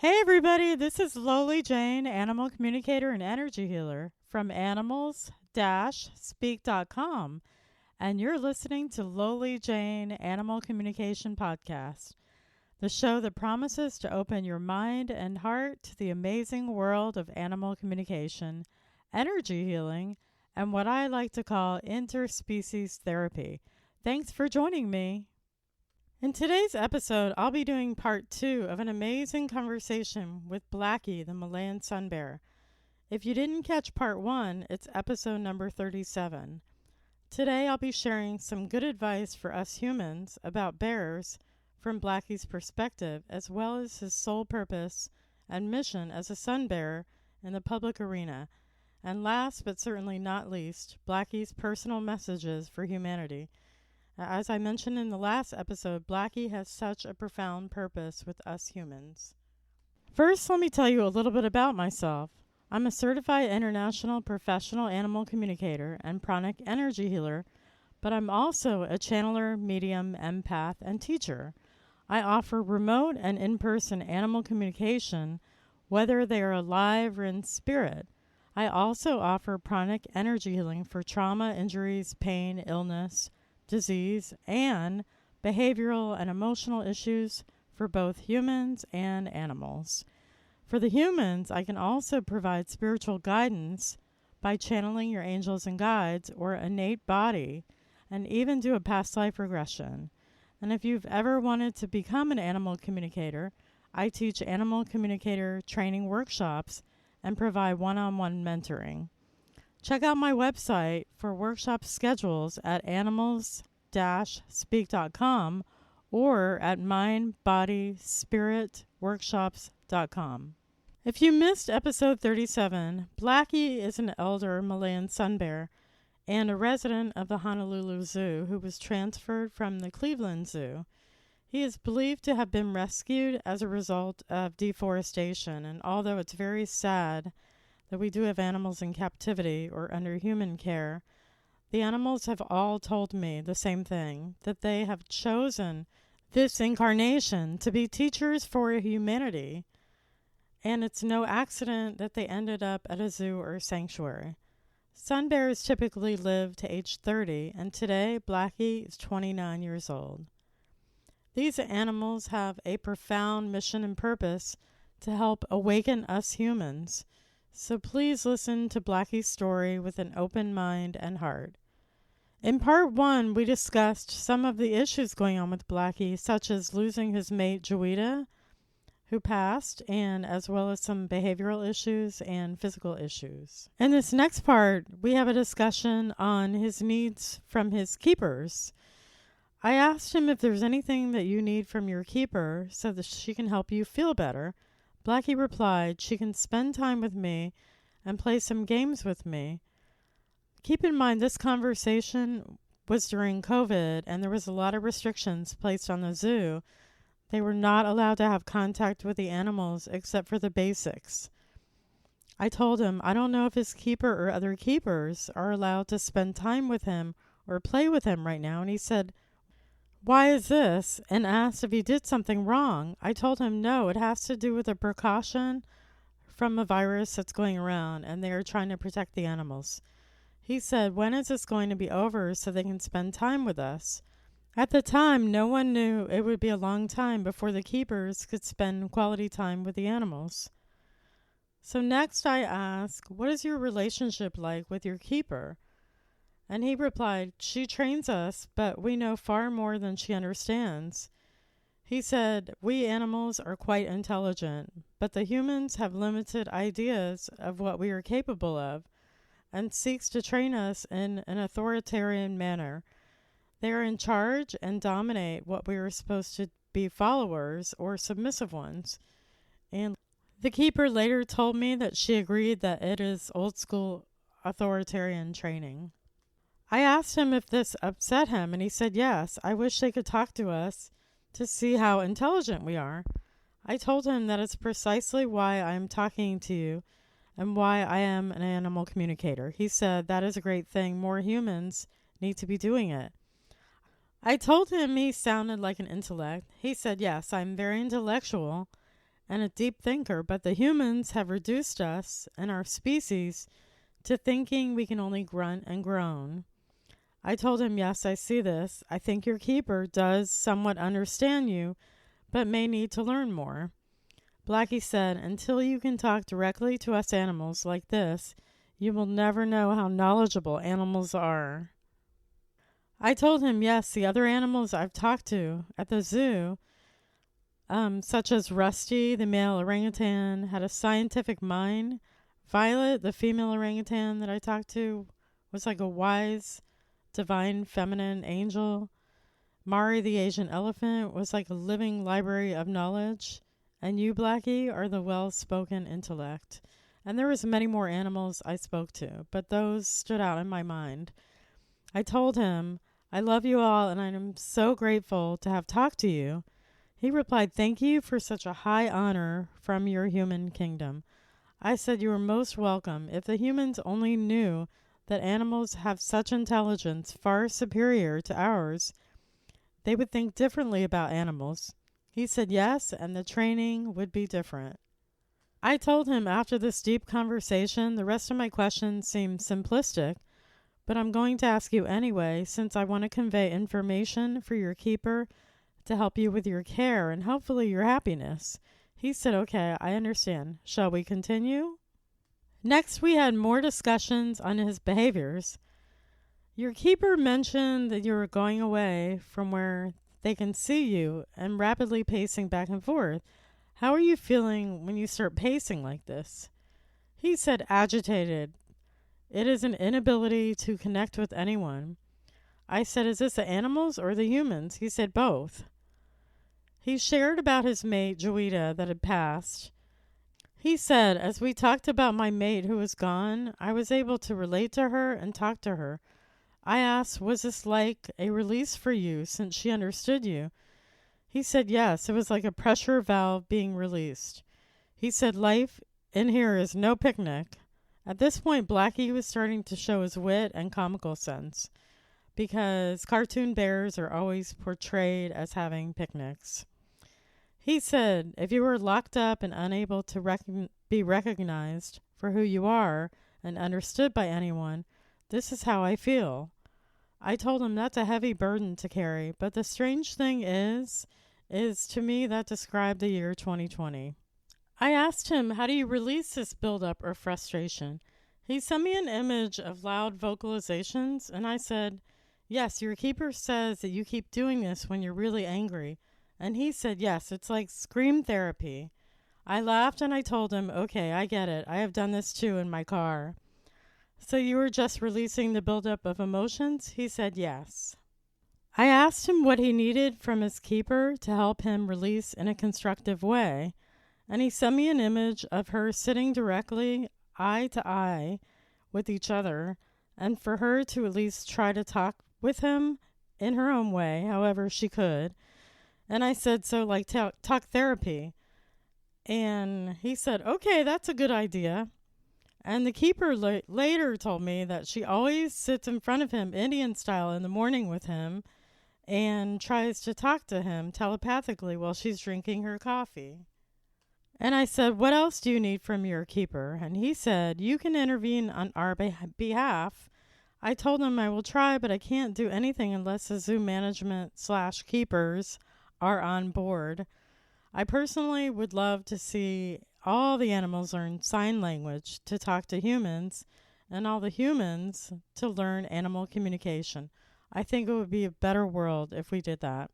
Hey everybody, this is Loli Jane, Animal Communicator and Energy Healer from animals-speak.com, and you're listening to Loli Jane Animal Communication Podcast, the show that promises to open your mind and heart to the amazing world of animal communication, energy healing, and what I like to call interspecies therapy. Thanks for joining me. In today's episode, I'll be doing part 2 of an amazing conversation with Blackie, the Malayan Sun Bear. If you didn't catch part 1, it's episode number 37. Today, I'll be sharing some good advice for us humans about bears from Blackie's perspective, as well as his sole purpose and mission as a sun bear in the public arena. And last but certainly not least, Blackie's personal messages for humanity. As I mentioned in the last episode, Blackie has such a profound purpose with us humans. First, let me tell you a little bit about myself. I'm a certified international professional animal communicator and pranic energy healer, but I'm also a channeler, medium, empath, and teacher. I offer remote and in-person animal communication, whether they are alive or in spirit. I also offer pranic energy healing for trauma, injuries, pain, illness, disease, and behavioral and emotional issues for both humans and animals. For the humans, I can also provide spiritual guidance by channeling your angels and guides or innate body, and even do a past life regression. And if you've ever wanted to become an animal communicator, I teach animal communicator training workshops and provide one-on-one mentoring. Check out my website for workshop schedules at animals-speak.com or at mindbodyspiritworkshops.com. If you missed episode 37, Blackie is an elder Malayan Sun Bear and a resident of the Honolulu Zoo who was transferred from the Cleveland Zoo. He is believed to have been rescued as a result of deforestation, and although it's very sad that we do have animals in captivity or under human care, the animals have all told me the same thing, that they have chosen this incarnation to be teachers for humanity, and it's no accident that they ended up at a zoo or sanctuary. Sun bears typically live to age 30, and today Blackie is 29 years old. These animals have a profound mission and purpose to help awaken us humans. So please listen to Blackie's story with an open mind and heart. In part 1, we discussed some of the issues going on with Blackie, such as losing his mate Joita, who passed, and as well as some behavioral issues and physical issues. In this next part, we have a discussion on his needs from his keepers. I asked him if there's anything that you need from your keeper so that she can help you feel better. Blackie replied, she can spend time with me and play some games with me. Keep in mind, this conversation was during COVID, and there was a lot of restrictions placed on the zoo. They were not allowed to have contact with the animals except for the basics. I told him I don't know if his keeper or other keepers are allowed to spend time with him or play with him right now, and he said, "Why is this?" and asked if he did something wrong. I told him no, it has to do with a precaution from a virus that's going around, and they are trying to protect the animals. He said, when is this going to be over so they can spend time with us? At the time, no one knew it would be a long time before the keepers could spend quality time with the animals. So next I asked, what is your relationship like with your keeper? And he replied, she trains us, but we know far more than she understands. He said, we animals are quite intelligent, but the humans have limited ideas of what we are capable of, and seeks to train us in an authoritarian manner. They are in charge and dominate what we are supposed to be followers or submissive ones. And the keeper later told me that she agreed that it is old school authoritarian training. I asked him if this upset him, and he said yes. I wish they could talk to us to see how intelligent we are. I told him that it's precisely why I am talking to you and why I am an animal communicator. He said that is a great thing. More humans need to be doing it. I told him he sounded like an intellect. He said, yes, I'm very intellectual, and a deep thinker, but the humans have reduced us and our species to thinking we can only grunt and groan. I told him, yes, I see this. I think your keeper does somewhat understand you, but may need to learn more. Blackie said, until you can talk directly to us animals like this, you will never know how knowledgeable animals are. I told him, yes, the other animals I've talked to at the zoo, such as Rusty, the male orangutan, had a scientific mind. Violet, the female orangutan that I talked to, was like a wise, divine, feminine angel. Mari, the Asian elephant, was like a living library of knowledge. And you, Blackie, are the well-spoken intellect. And there was many more animals I spoke to, but those stood out in my mind. I told him, I love you all, and I am so grateful to have talked to you. He replied, thank you for such a high honor from your human kingdom. I said, you are most welcome. If the humans only knew that animals have such intelligence far superior to ours, they would think differently about animals. He said yes, and the training would be different. I told him after this deep conversation, the rest of my questions seem simplistic, but I'm going to ask you anyway, since I want to convey information for your keeper to help you with your care and hopefully your happiness. He said, okay, I understand. Shall we continue? Next, we had more discussions on his behaviors. Your keeper mentioned that you were going away from where they can see you and rapidly pacing back and forth. How are you feeling when you start pacing like this? He said, agitated. It is an inability to connect with anyone. I said, is this the animals or the humans? He said, both. He shared about his mate, Joita, that had passed. He said, as we talked about my mate who was gone, I was able to relate to her and talk to her. I asked, was this like a release for you since she understood you? He said, yes, it was like a pressure valve being released. He said, life in here is no picnic. At this point, Blackie was starting to show his wit and comical sense, because cartoon bears are always portrayed as having picnics. He said, if you were locked up and unable to be recognized for who you are and understood by anyone, this is how I feel. I told him that's a heavy burden to carry, but the strange thing is to me that described the year 2020. I asked him, how do you release this buildup or frustration? He sent me an image of loud vocalizations, and I said, yes, your keeper says that you keep doing this when you're really angry. And he said, yes, it's like scream therapy. I laughed and I told him, okay, I get it. I have done this too in my car. So you were just releasing the buildup of emotions? He said, yes. I asked him what he needed from his keeper to help him release in a constructive way. And he sent me an image of her sitting directly eye to eye with each other, and for her to at least try to talk with him in her own way, however she could. And I said, so like talk therapy. And he said, okay, that's a good idea. And the keeper later told me that she always sits in front of him, Indian style, in the morning with him and tries to talk to him telepathically while she's drinking her coffee. And I said, what else do you need from your keeper? And he said, you can intervene on our behalf. I told him I will try, but I can't do anything unless the zoo management / keepers are on board. I personally would love to see all the animals learn sign language to talk to humans and all the humans to learn animal communication. I think it would be a better world if we did that.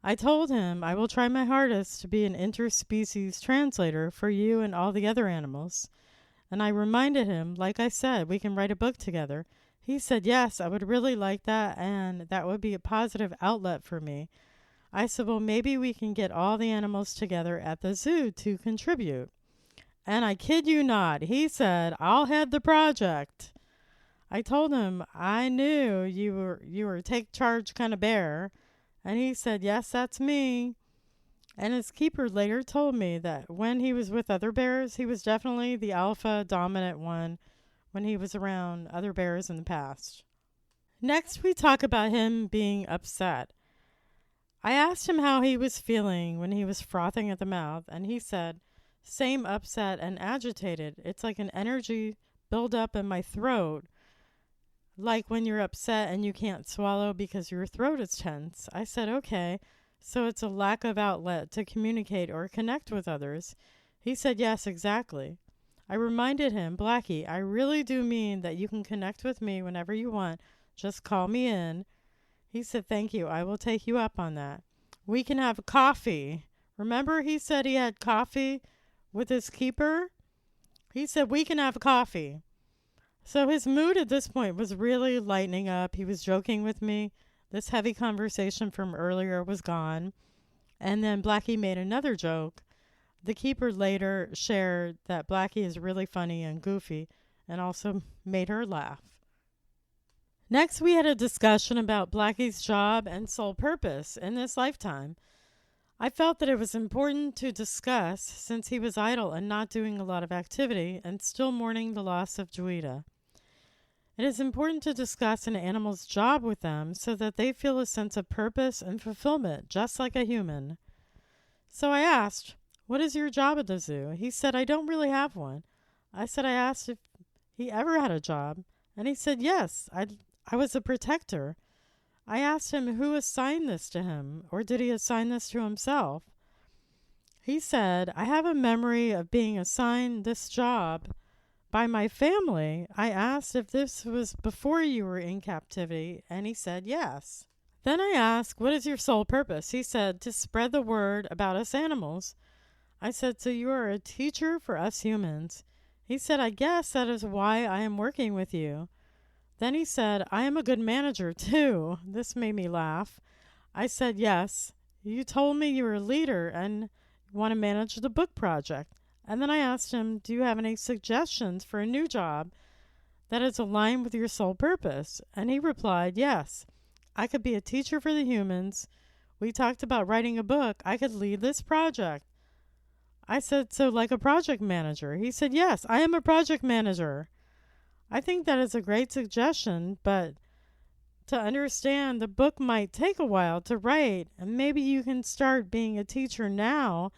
I told him I will try my hardest to be an interspecies translator for you and all the other animals. And I reminded him, like I said, we can write a book together. He said, yes, I would really like that, and that would be a positive outlet for me. I said, well, maybe we can get all the animals together at the zoo to contribute. And I kid you not, he said, I'll head the project. I told him I knew you were a take charge kind of bear. And he said, yes, that's me. And his keeper later told me that when he was with other bears, he was definitely the alpha dominant one when he was around other bears in the past. Next, we talk about him being upset. I asked him how he was feeling when he was frothing at the mouth, and he said, same upset and agitated. It's like an energy build up in my throat, like when you're upset and you can't swallow because your throat is tense. I said, okay, so it's a lack of outlet to communicate or connect with others. He said, yes, exactly. I reminded him, Blackie, I really do mean that you can connect with me whenever you want. Just call me in. He said, thank you. I will take you up on that. We can have coffee. Remember he said he had coffee with his keeper? He said, we can have coffee. So his mood at this point was really lightening up. He was joking with me. This heavy conversation from earlier was gone. And then Blackie made another joke. The keeper later shared that Blackie is really funny and goofy and also made her laugh. Next, we had a discussion about Blackie's job and sole purpose in this lifetime. I felt that it was important to discuss since he was idle and not doing a lot of activity and still mourning the loss of Juita. It is important to discuss an animal's job with them so that they feel a sense of purpose and fulfillment, just like a human. So I asked, what is your job at the zoo? He said, I don't really have one. I asked if he ever had a job, and he said, yes, I was a protector. I asked him who assigned this to him, or did he assign this to himself? He said, I have a memory of being assigned this job by my family. I asked if this was before you were in captivity, and he said yes. Then I asked, what is your sole purpose? He said, to spread the word about us animals. I said, so you are a teacher for us humans. He said, I guess that is why I am working with you. Then he said, I am a good manager too. This made me laugh. I said, yes. You told me you were a leader and want to manage the book project. And then I asked him, do you have any suggestions for a new job that is aligned with your sole purpose? And he replied, yes. I could be a teacher for the humans. We talked about writing a book. I could lead this project. I said, so like a project manager? He said, yes, I am a project manager. I think that is a great suggestion, but to understand the book might take a while to write, and maybe you can start being a teacher now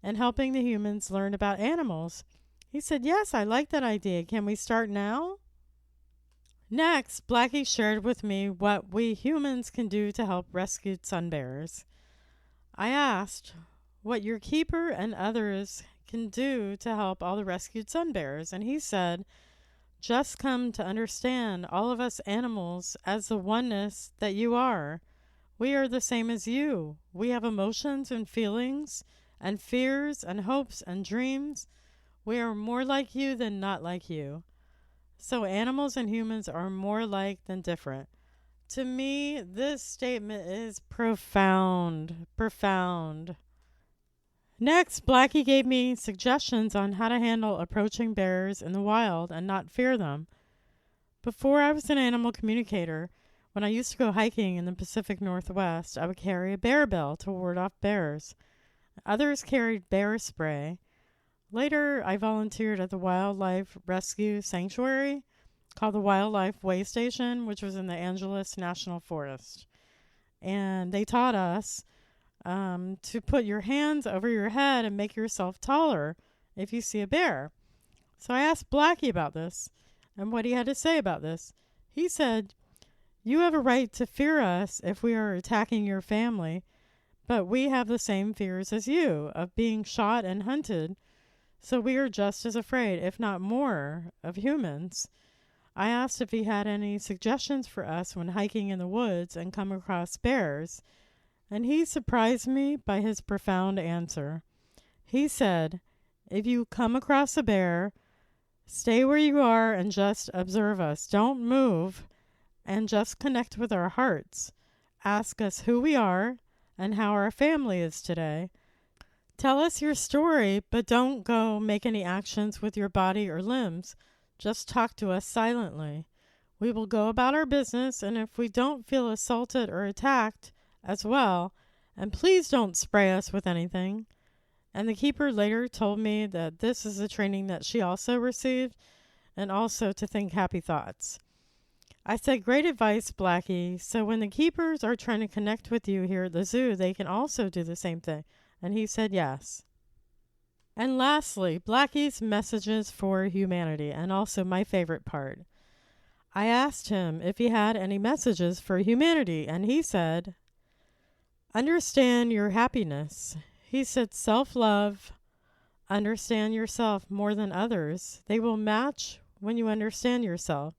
and helping the humans learn about animals. He said, yes, I like that idea. Can we start now? Next, Blackie shared with me what we humans can do to help rescued sun bears. I asked what your keeper and others can do to help all the rescued sun bears, and he said, just come to understand all of us animals as the oneness that you are. We are the same as you. We have emotions and feelings and fears and hopes and dreams. We are more like you than not like you. So animals and humans are more alike than different. To me, this statement is profound. Next, Blackie gave me suggestions on how to handle approaching bears in the wild and not fear them. Before I was an animal communicator, when I used to go hiking in the Pacific Northwest, I would carry a bear bell to ward off bears. Others carried bear spray. Later, I volunteered at the Wildlife Rescue Sanctuary called the Wildlife Way Station, which was in the Angeles National Forest. And they taught us to put your hands over your head and make yourself taller if you see a bear. So I asked Blackie about this and what he had to say about this. He said, you have a right to fear us if we are attacking your family, but we have the same fears as you of being shot and hunted, so we are just as afraid, if not more, of humans. I asked if he had any suggestions for us when hiking in the woods and come across bears, and he surprised me by his profound answer. He said, if you come across a bear, stay where you are and just observe us. Don't move and just connect with our hearts. Ask us who we are and how our family is today. Tell us your story, but don't go make any actions with your body or limbs. Just talk to us silently. We will go about our business, and if we don't feel assaulted or attacked, as well, and please don't spray us with anything. And the keeper later told me that this is a training that she also received, and also to think happy thoughts. I said, great advice, Blackie. So when the keepers are trying to connect with you here at the zoo, they can also do the same thing. And he said yes. And lastly, Blackie's messages for humanity, and also my favorite part. I asked him if he had any messages for humanity, and he said, understand your happiness. He said, self-love, understand yourself more than others. They will match when you understand yourself.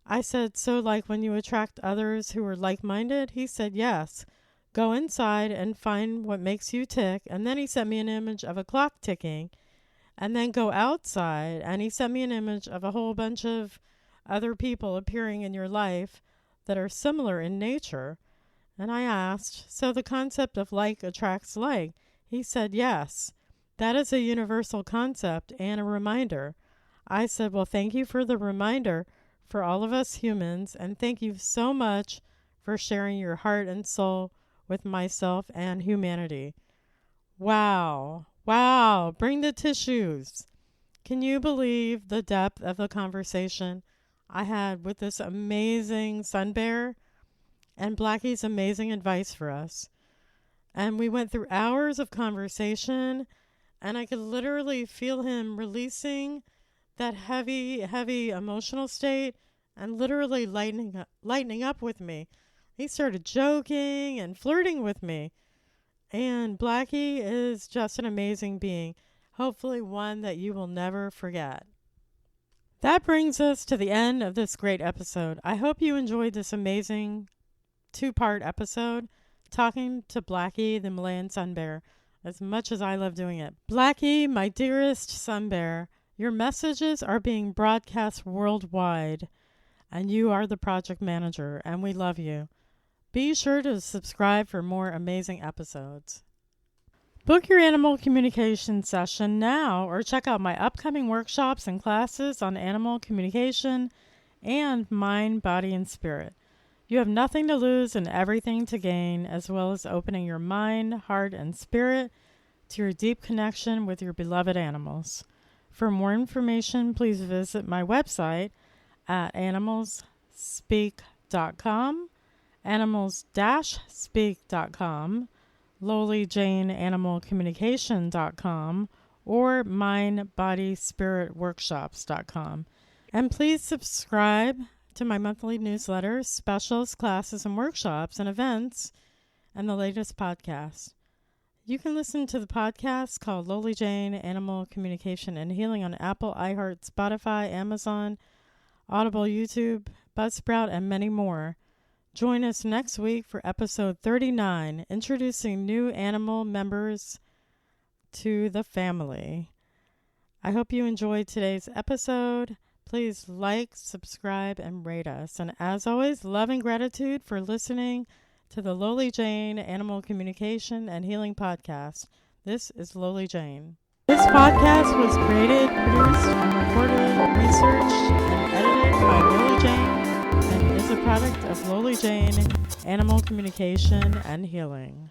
I said, so like when you attract others who are like-minded? He said, yes. Go inside and find what makes you tick. And then he sent me an image of a clock ticking. And then go outside, and he sent me an image of a whole bunch of other people appearing in your life that are similar in nature. And I asked, so the concept of like attracts like? He said, yes. That is a universal concept and a reminder. I said, well, thank you for the reminder for all of us humans, and thank you so much for sharing your heart and soul with myself and humanity. Wow. Wow. Bring the tissues. Can you believe the depth of the conversation I had with this amazing sun bear and Blackie's amazing advice for us? And we went through hours of conversation, and I could literally feel him releasing that heavy, heavy emotional state and literally lightening up with me. He started joking and flirting with me. And Blackie is just an amazing being, hopefully one that you will never forget. That brings us to the end of this great episode. I hope you enjoyed this amazing 2-part episode talking to Blackie, the Malayan Sun Bear, as much as I love doing it. Blackie, my dearest sun bear, your messages are being broadcast worldwide, and you are the project manager, and we love you. Be sure to subscribe for more amazing episodes. Book your animal communication session now, or check out my upcoming workshops and classes on animal communication and mind, body, and spirit. You have nothing to lose and everything to gain, as well as opening your mind, heart, and spirit to your deep connection with your beloved animals. For more information, please visit my website at animalsspeak.com, animals-speak.com, Loli Jane animalcommunication.com, or mindbodyspiritworkshops.com. And please subscribe to my monthly newsletters, specials, classes, and workshops, and events, and the latest podcast. You can listen to the podcast called Loli Jane Animal Communication and Healing on Apple, iHeart, Spotify, Amazon, Audible, YouTube, Buzzsprout, and many more. Join us next week for episode 39, introducing new animal members to the family. I hope you enjoyed today's episode. Please like, subscribe, and rate us. And as always, love and gratitude for listening to the Loli Jane Animal Communication and Healing Podcast. This is Loli Jane. This podcast was created, produced, recorded, researched, and edited by Loli Jane and is a product of Loli Jane Animal Communication and Healing.